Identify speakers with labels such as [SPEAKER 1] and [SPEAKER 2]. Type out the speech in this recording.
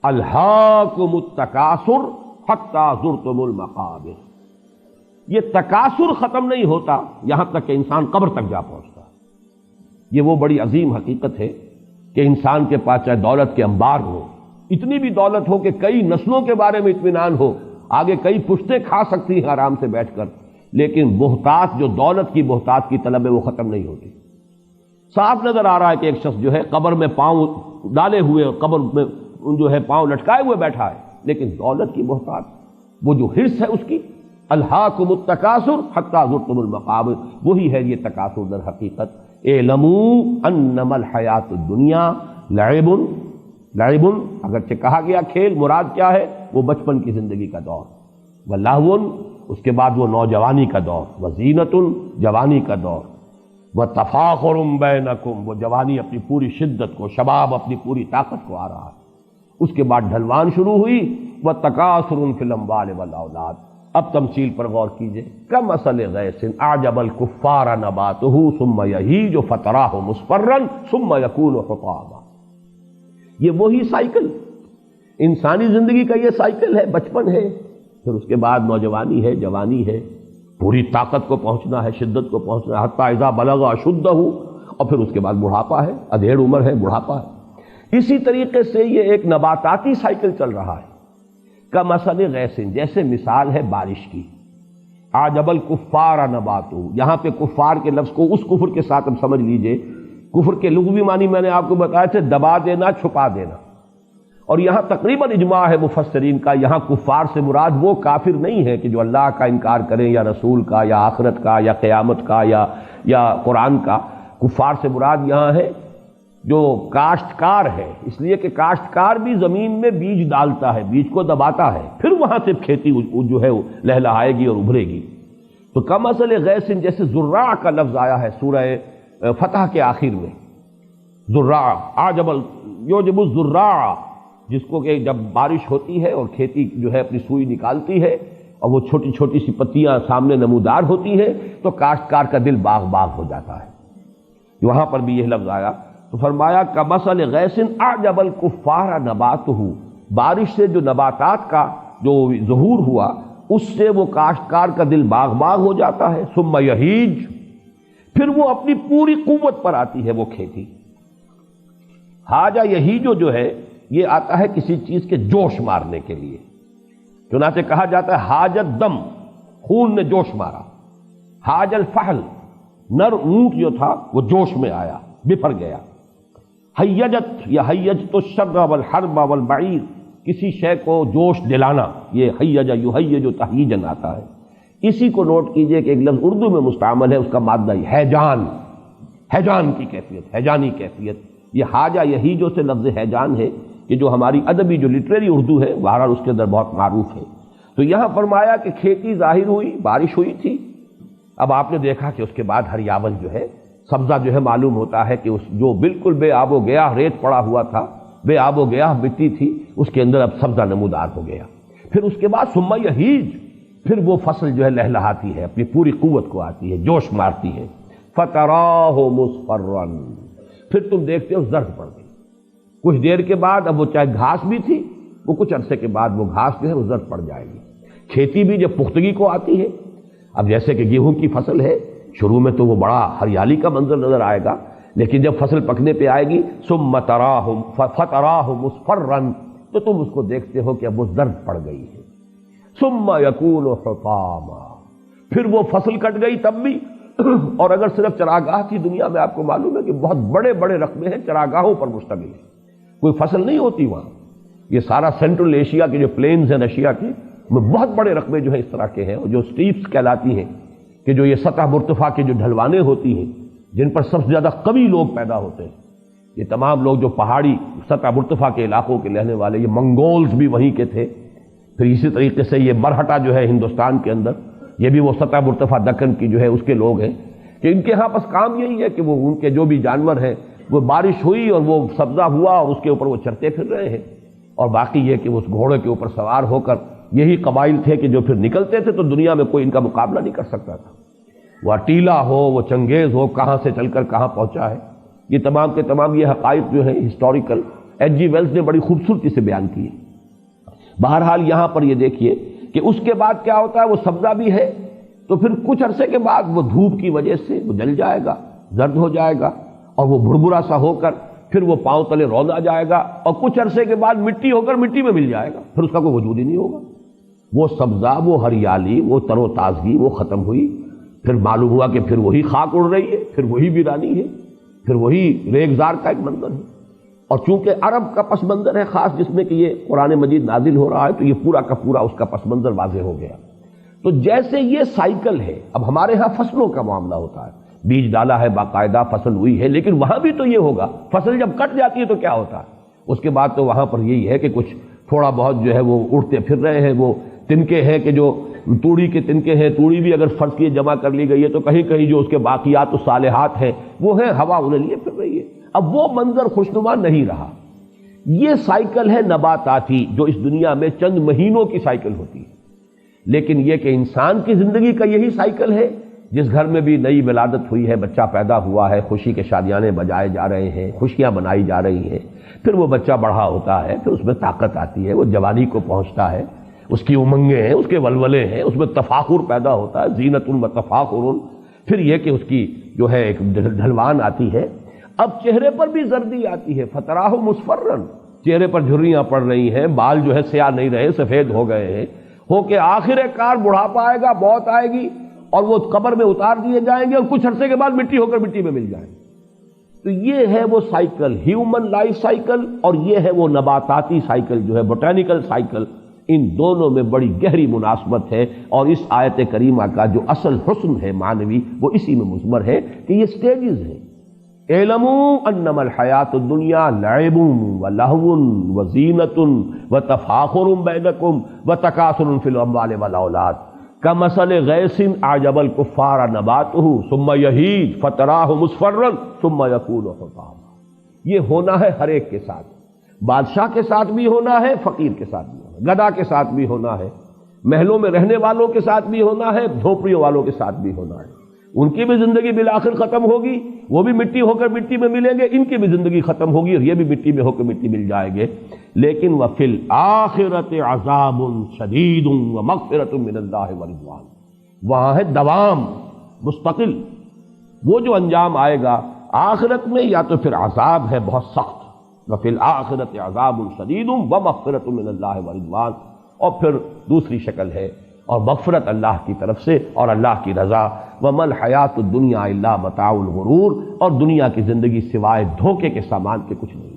[SPEAKER 1] الہاکم التکاثر حتی زرتم المقابر، یہ تکاثر ختم نہیں ہوتا یہاں تک کہ انسان قبر تک جا پہنچتا ہے۔ یہ وہ بڑی عظیم حقیقت ہے کہ انسان کے پاس چاہے دولت کے انبار ہو، اتنی بھی دولت ہو کہ کئی نسلوں کے بارے میں اطمینان ہو، آگے کئی پشتیں کھا سکتی ہیں آرام سے بیٹھ کر، لیکن بہتات جو دولت کی بہتات کی طلب ہے وہ ختم نہیں ہوتی۔ صاف نظر آ رہا ہے کہ ایک شخص جو ہے قبر میں پاؤں ڈالے ہوئے، قبر میں جو ہے پاؤں لٹکائے ہوئے بیٹھا ہے، لیکن دولت کی بہتات، وہ جو حرص ہے اس کی، الہاکم التکاثر حتی زرتم المقابر، وہی ہے یہ تکاثر در حقیقت۔ اعلموا انما الحیات الدنیا لعب، اگرچہ کہا گیا کھیل، مراد کیا ہے؟ وہ بچپن کی زندگی کا دور، ولہو، اس کے بعد وہ نوجوانی کا دور، وزینۃ، جوانی کا دور، وتفاخر بینکم، وہ جوانی اپنی پوری شدت کو، شباب اپنی پوری طاقت کو آ رہا ہے، اس کے بعد ڈھلوان شروع ہوئی، وتکاثر فی الاموال والاولاد۔ اب تمثیل پر غور کیجئے، کمثل غیث اعجب الکفار نباتہ ثم یہیج فتراہ مصفرا ثم یکون حطاما۔ یہ وہی سائیکل، انسانی زندگی کا یہ سائیکل ہے، بچپن ہے، پھر اس کے بعد نوجوانی ہے، جوانی ہے، پوری طاقت کو پہنچنا ہے، شدت کو پہنچنا ہے، حتی اذا بلغ اشدہ، اور پھر اس کے بعد بڑھاپا ہے، ادھیڑ عمر ہے، بڑھاپا ہے۔ اسی طریقے سے یہ ایک نباتاتی سائیکل چل رہا ہے، کمثل غیث، جیسے مثال ہے بارش کی، اعجب الکفار نباتہ، یہاں پہ کفار کے لفظ کو اس کفر کے ساتھ اب سمجھ لیجئے، کفر کے لغوی معنی میں نے آپ کو بتایا تھے، دبا دینا، چھپا دینا، اور یہاں تقریباً اجماع ہے مفسرین کا، یہاں کفار سے مراد وہ کافر نہیں ہے کہ جو اللہ کا انکار کریں، یا رسول کا، یا آخرت کا، یا قیامت کا، یا قرآن کا۔ کفار سے مراد یہاں ہے جو کاشتکار ہے، اس لیے کہ کاشتکار بھی زمین میں بیج ڈالتا ہے، بیج کو دباتا ہے، پھر وہاں سے کھیتی جو ہے لہلہائے گی اور ابھرے گی۔ تو کمثل غیث، جیسے زراع کا لفظ آیا ہے سورہ فتح کے آخر میں، زراع اعجب یعجب الزراع، جس کو کہ جب بارش ہوتی ہے اور کھیتی جو ہے اپنی سوئی نکالتی ہے اور وہ چھوٹی چھوٹی سی پتیاں سامنے نمودار ہوتی ہیں، تو کاشتکار کا دل باغ باغ ہو جاتا ہے۔ وہاں پر بھی یہ لفظ آیا تو فرمایا کمثل غیث اعجب الکفار نباتہ، بارش سے جو نباتات کا جو ظہور ہوا اس سے وہ کاشتکار کا دل باغ باغ ہو جاتا ہے، ثم یہیج، پھر وہ اپنی پوری قوت پر آتی ہے وہ کھیتی۔ حاجہ یہیجو جو ہے یہ آتا ہے کسی چیز کے جوش مارنے کے لیے، چنانچہ کہا جاتا ہے حاجت دم، خون نے جوش مارا۔ حاج الفحل، نر اونٹ جو تھا وہ جوش میں آیا، بفر گیا۔ حیجت یا حیجت الشر والحرب والبعیر، کسی شے کو جوش دلانا، یہ حیج یحیج تحییجن آتا ہے۔ اسی کو نوٹ کیجئے کہ ایک لفظ اردو میں مستعمل ہے، اس کا مادہ ہیجان، ہیجان کی کیفیت، ہیجانی کیفیت۔ یہ حاجہ یہیجو سے لفظ ہیجان ہے کہ جو ہماری ادبی جو لٹریری اردو ہے بہرحال اس کے اندر بہت معروف ہے۔ تو یہاں فرمایا کہ کھیتی ظاہر ہوئی، بارش ہوئی تھی، اب آپ نے دیکھا کہ اس کے بعد ہریاول جو ہے، سبزہ جو ہے معلوم ہوتا ہے کہ اس جو بالکل بے آب و گیاہ ریت پڑا ہوا تھا، بے آب و گیاہ مٹی تھی، اس کے اندر اب سبزہ نمودار ہو گیا۔ پھر اس کے بعد ثم یہیج، پھر وہ فصل جو ہے لہلہاتی ہے، اپنی پوری قوت کو آتی ہے، جوش مارتی ہے۔ فتراہ مصفرا، پھر تم دیکھتے ہو زرد پڑ گئی، کچھ دیر کے بعد اب وہ چاہے گھاس بھی تھی، وہ کچھ عرصے کے بعد وہ گھاس جو ہے وہ زرد پڑ جائے گی۔ کھیتی بھی جب پختگی کو آتی ہے، اب جیسے کہ گیہوں کی فصل ہے، شروع میں تو وہ بڑا ہریالی کا منظر نظر آئے گا، لیکن جب فصل پکنے پہ آئے گی ثم فتراہ مصفرا، تو تم اس کو دیکھتے ہو کہ اب وہ زرد پڑ گئی ہے۔ ثم یکون حطاما، پھر وہ فصل کٹ گئی تب بھی، اور اگر صرف چراگاہ کی دنیا میں آپ کو معلوم ہے کہ بہت بڑے بڑے رقبے ہیں چراگاہوں پر مشتمل ہے، کوئی فصل نہیں ہوتی وہاں۔ یہ سارا سینٹرل ایشیا کے جو پلینز ہیں رشیا کے، میں بہت بڑے رقبے جو ہیں اس طرح کے ہیں، جو سٹیپس کہلاتی ہیں، کہ جو یہ سطح مرتفع کی جو ڈھلوانے ہوتی ہیں جن پر سب سے زیادہ قوی لوگ پیدا ہوتے ہیں، یہ تمام لوگ جو پہاڑی سطح مرتفع کے علاقوں کے رہنے والے، یہ منگولز بھی وہیں کے تھے، پھر اسی طریقے سے یہ مرہٹا جو ہے ہندوستان کے اندر، یہ بھی وہ سطح مرتفع دکن کی جو ہے اس کے لوگ ہیں، کہ ان کے ہاں بس کام یہی ہے کہ وہ ان کے جو بھی جانور ہیں، وہ بارش ہوئی اور وہ سبزہ ہوا اور اس کے اوپر وہ چرتے پھر رہے ہیں، اور باقی یہ کہ اس گھوڑے کے اوپر سوار ہو کر یہی قبائل تھے کہ جو پھر نکلتے تھے تو دنیا میں کوئی ان کا مقابلہ نہیں کر سکتا تھا، وہ اٹیلا ہو، وہ چنگیز ہو، کہاں سے چل کر کہاں پہنچا ہے۔ یہ تمام کے تمام یہ حقائق جو ہیں ہسٹوریکل، ایچ جی ویلز نے بڑی خوبصورتی سے بیان کی ہے۔ بہرحال یہاں پر یہ دیکھیے کہ اس کے بعد کیا ہوتا ہے، وہ سبزہ بھی ہے تو پھر کچھ عرصے کے بعد وہ دھوپ کی وجہ سے وہ جل جائے گا، زرد ہو جائے گا، اور وہ بھربھرا سا ہو کر پھر وہ پاؤں تلے رونا جائے گا، اور کچھ عرصے کے بعد مٹی ہو کر مٹی میں مل جائے گا، پھر اس کا کوئی وجود ہی نہیں ہوگا۔ وہ سبزہ، وہ ہریالی، وہ تر و تازگی وہ ختم ہوئی، پھر معلوم ہوا کہ پھر وہی خاک اڑ رہی ہے، پھر وہی ویرانی ہے، پھر وہی ریگزار کا ایک منظر ہے۔ اور چونکہ عرب کا پس منظر ہے خاص جس میں کہ یہ قرآن مجید نازل ہو رہا ہے، تو یہ پورا کا پورا اس کا پس منظر واضح ہو گیا۔ تو جیسے یہ سائیکل ہے، اب ہمارے ہاں فصلوں کا معاملہ ہوتا ہے، بیج ڈالا ہے، باقاعدہ فصل ہوئی ہے، لیکن وہاں بھی تو یہ ہوگا، فصل جب کٹ جاتی ہے تو کیا ہوتا ہے، اس کے بعد تو وہاں پر یہی ہے کہ کچھ تھوڑا بہت جو ہے وہ اڑتے پھر رہے ہیں، وہ تنکے ہیں کہ جو توڑی کے تنکے ہیں، توڑی بھی اگر فرض کیے جمع کر لی گئی ہے تو کہیں کہیں جو اس کے باقیات و صالحات ہیں وہ ہیں، ہوا انہیں لیے پھر رہی ہے۔ اب وہ منظر خوشنما نہیں رہا۔ یہ سائیکل ہے نباتاتی جو اس دنیا میں چند مہینوں کی سائیکل ہوتی ہے، لیکن یہ کہ انسان کی زندگی کا یہی سائیکل ہے، جس گھر میں بھی نئی ولادت ہوئی ہے، بچہ پیدا ہوا ہے، خوشی کے شادیانے بجائے جا رہے ہیں، خوشیاں منائی جا رہی ہیں، پھر وہ بچہ بڑھا ہوتا ہے، پھر اس میں طاقت آتی ہے، وہ جوانی کو پہنچتا ہے، اس کی امنگیں ہیں، اس کے ولولے ہیں، اس میں تفاخر پیدا ہوتا ہے، زینت و تفاخر، پھر یہ کہ اس کی جو ہے ایک ڈھلوان آتی ہے۔ اب چہرے پر بھی زردی آتی ہے، فتراہ مصفرن، چہرے پر جھریاں پڑ رہی ہیں، بال جو ہے سیاہ نہیں رہے، سفید ہو گئے ہیں، ہو کہ آخر کار بڑھاپا آئے گا، موت آئے گی، اور وہ قبر میں اتار دیے جائیں گے، اور کچھ عرصے کے بعد مٹی ہو کر مٹی میں مل جائیں گے۔ تو یہ ہے وہ سائیکل، ہیومن لائف سائیکل، اور یہ ہے وہ نباتاتی سائیکل جو ہے بوٹینیکل سائیکل۔ ان دونوں میں بڑی گہری مناسبت ہے، اور اس آیت کریمہ کا جو اصل حسن ہے معنوی وہ اسی میں مضمر ہے کہ یہ سٹیجز ہیں۔ اعلموا انما الحیات الدنیا لعب ولہو وزینۃ وتفاخر بینکم وتکاثر فی الاموال والاولاد کمثل غیث اعجب الکفار نباتہ ثم یہیج فتراہ مصفرا ثم یکون حطاما۔ یہ ہونا ہے ہر ایک کے ساتھ، بادشاہ کے ساتھ بھی ہونا ہے، فقیر کے ساتھ بھی ہونا ہے، گدھا کے ساتھ بھی ہونا ہے، محلوں میں رہنے والوں کے ساتھ بھی ہونا ہے، جھونپڑیوں والوں کے ساتھ بھی ہونا ہے۔ ان کی بھی زندگی بالآخر ختم ہوگی، وہ بھی مٹی ہو کر مٹی میں ملیں گے، ان کی بھی زندگی ختم ہوگی اور یہ بھی مٹی میں ہو کر مٹی مل جائیں گے۔ لیکن وَفِي الْآخِرَةِ عَذَابٌ شَدِيدٌ وَمَغْفِرَةٌ مِّنَ اللَّهِ وَرِضْوَانٌ، وہاں ہے دوام مستقل۔ وہ جو انجام آئے گا آخرت میں یا تو پھر عذاب ہے بہت سخت، وَفِي الْآخِرَةِ عَذَابٌ شَدِيدٌ وَمَغْفِرَةٌ مِّنَ اللَّهِ وَرِضْوَانٌ، اور پھر دوسری شکل ہے اور مغفرت اللہ کی طرف سے اور اللہ کی رضا۔ وَمَا الْحَيَاةُ الدُّنْيَا إِلَّا مَتَاعُ الْغُرُورِ، اور دنیا کی زندگی سوائے دھوکے کے سامان کے کچھ نہیں۔